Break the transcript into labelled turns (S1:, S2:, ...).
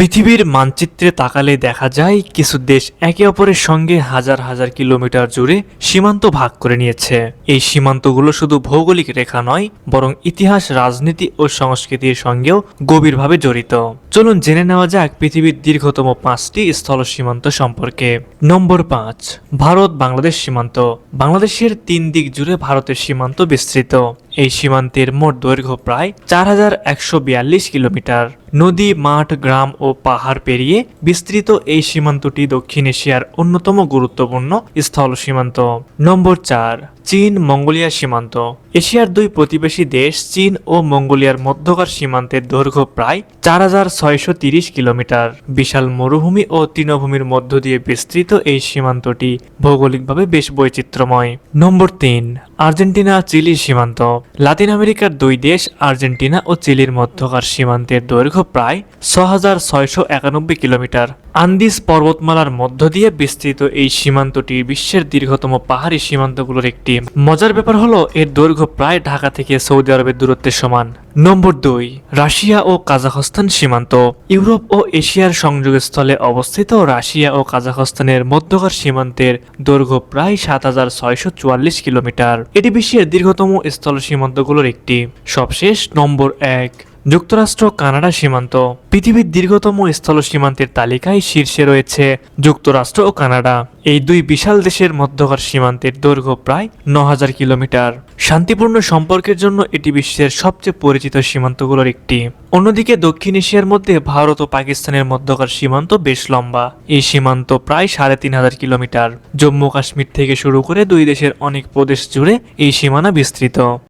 S1: পৃথিবীর মানচিত্রে তাকালে দেখা যায় কিছু দেশ একে অপরের সঙ্গে হাজার হাজার কিলোমিটার জুড়ে সীমান্ত ভাগ করে নিয়েছে। এই সীমান্তগুলো শুধু ভৌগোলিক রেখা নয়, বরং ইতিহাস, রাজনীতি ও সংস্কৃতির সঙ্গেও গভীরভাবে জড়িত। চলুন জেনে নেওয়া যাক পৃথিবীর দীর্ঘতম 5টি স্থল সীমান্ত সম্পর্কে। নম্বর 5, ভারত বাংলাদেশ সীমান্ত। বাংলাদেশের 3 দিক জুড়ে ভারতের সীমান্ত বিস্তৃত। এই সীমান্তের মোট দৈর্ঘ্য প্রায় 4142 কিলোমিটার। নদী, মাঠ, গ্রাম ও পাহাড় পেরিয়ে বিস্তৃত এই সীমান্তটি দক্ষিণ এশিয়ার অন্যতম গুরুত্বপূর্ণ স্থল সীমান্ত। নম্বর 4, চীন মঙ্গোলিয়া সীমান্ত। এশিয়ার 2 প্রতিবেশী দেশ চীন ও মঙ্গোলিয়ার মধ্যকার সীমান্তের দৈর্ঘ্য প্রায় 4630 কিলোমিটার। বিশাল মরুভূমি ও তৃণভূমির মধ্য দিয়ে বিস্তৃত এই সীমান্তটি ভৌগোলিকভাবে বেশ বৈচিত্র্যময়। নম্বর 3, আর্জেন্টিনা চিলি সীমান্ত। লাতিন আমেরিকার 2 দেশ আর্জেন্টিনা ও চিলির মধ্যকার সীমান্তের দৈর্ঘ্য প্রায় 6691 কিলোমিটার। আন্দিজ পর্বতমালার মধ্য দিয়ে বিস্তৃত এই সীমান্তটি বিশ্বের দীর্ঘতম পাহাড়ি সীমান্তগুলোর একটি। মজার ব্যাপার হলো এর দৈর্ঘ্য প্রায় ঢাকা থেকে সৌদি আরবের দূরত্বের সমান। নম্বর 2, রাশিয়া ও কাজাখস্তান সীমান্ত। ইউরোপ ও এশিয়ার সংযোগস্থলে অবস্থিত রাশিয়া ও কাজাখস্তানের মধ্যকার সীমান্তের দৈর্ঘ্য প্রায় 7644 কিলোমিটার। এটি বিশ্বের দীর্ঘতম স্থল সীমান্তগুলোর একটি। সবশেষ নম্বর 1, যুক্তরাষ্ট্র কানাডা সীমান্ত। পৃথিবীর দীর্ঘতম স্থল সীমান্তের তালিকায় শীর্ষে রয়েছে যুক্তরাষ্ট্র ও কানাডা। এই 2 বিশাল দেশের মধ্যকার সীমান্তের দৈর্ঘ্য প্রায় 9000 কিলোমিটার। শান্তিপূর্ণ সম্পর্কের জন্য এটি বিশ্বের সবচেয়ে পরিচিত সীমান্তগুলোর একটি। অন্যদিকে দক্ষিণ এশিয়ার মধ্যে ভারত ও পাকিস্তানের মধ্যকার সীমান্ত বেশ লম্বা। এই সীমান্ত প্রায় 3500 কিলোমিটার। জম্মু কাশ্মীর থেকে শুরু করে 2 দেশের অনেক প্রদেশ জুড়ে এই সীমানা বিস্তৃত।